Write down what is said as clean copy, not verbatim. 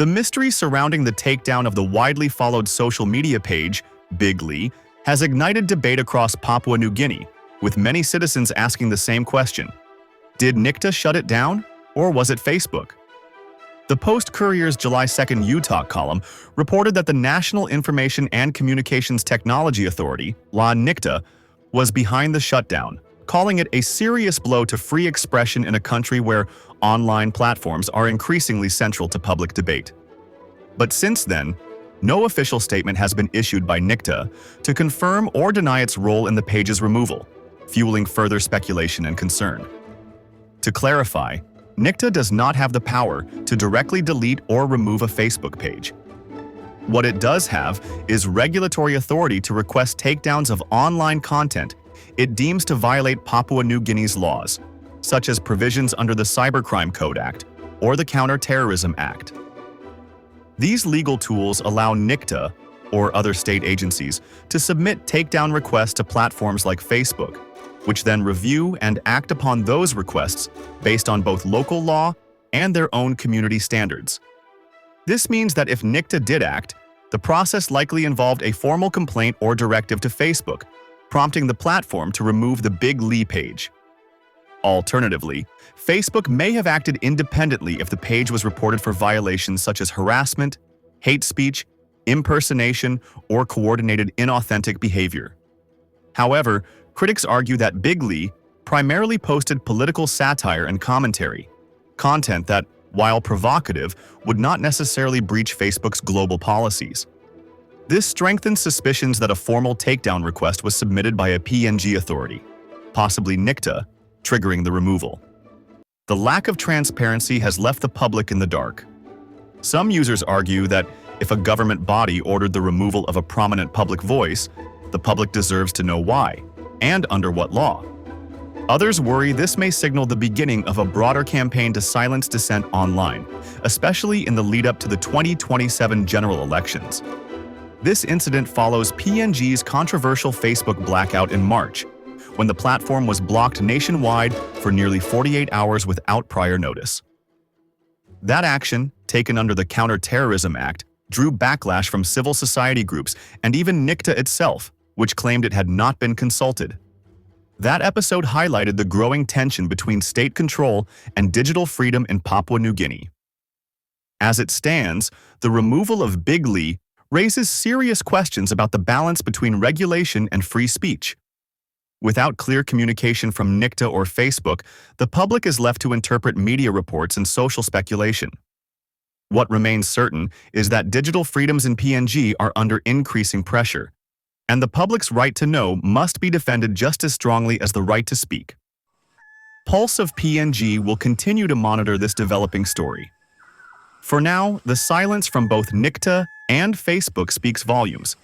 The mystery surrounding the takedown of the widely followed social media page, Big.ly, has ignited debate across Papua New Guinea, with many citizens asking the same question. Did NICTA shut it down, or was it Facebook? The Post-Courier's July 2nd Utah column reported that the National Information and Communications Technology Authority, NICTA, was behind the shutdown, calling it a serious blow to free expression in a country where online platforms are increasingly central to public debate. But since then, no official statement has been issued by NICTA to confirm or deny its role in the page's removal, fueling further speculation and concern. To clarify, NICTA does not have the power to directly delete or remove a Facebook page. What it does have is regulatory authority to request takedowns of online content it deems to violate Papua New Guinea's laws, such as provisions under the Cybercrime Code Act or the Counter-Terrorism Act. These legal tools allow NICTA, or other state agencies, to submit takedown requests to platforms like Facebook, which then review and act upon those requests based on both local law and their own community standards. This means that if NICTA did act, the process likely involved a formal complaint or directive to Facebook, prompting the platform to remove the Big.ly page. Alternatively, Facebook may have acted independently if the page was reported for violations such as harassment, hate speech, impersonation, or coordinated inauthentic behavior. However, critics argue that Big.ly primarily posted political satire and commentary, content that, while provocative, would not necessarily breach Facebook's global policies. This strengthens suspicions that a formal takedown request was submitted by a PNG authority, possibly NICTA, triggering the removal. The lack of transparency has left the public in the dark. Some users argue that if a government body ordered the removal of a prominent public voice, the public deserves to know why, and under what law. Others worry this may signal the beginning of a broader campaign to silence dissent online, especially in the lead-up to the 2027 general elections. This incident follows PNG's controversial Facebook blackout in March, when the platform was blocked nationwide for nearly 48 hours without prior notice. That action, taken under the Counter-Terrorism Act, drew backlash from civil society groups and even NICTA itself, which claimed it had not been consulted. That episode highlighted the growing tension between state control and digital freedom in Papua New Guinea. As it stands, the removal of Big.ly raises serious questions about the balance between regulation and free speech. Without clear communication from NICTA or Facebook, the public is left to interpret media reports and social speculation. What remains certain is that digital freedoms in PNG are under increasing pressure, and the public's right to know must be defended just as strongly as the right to speak. Pulse of PNG will continue to monitor this developing story. For now, the silence from both NICTA and Facebook speaks volumes.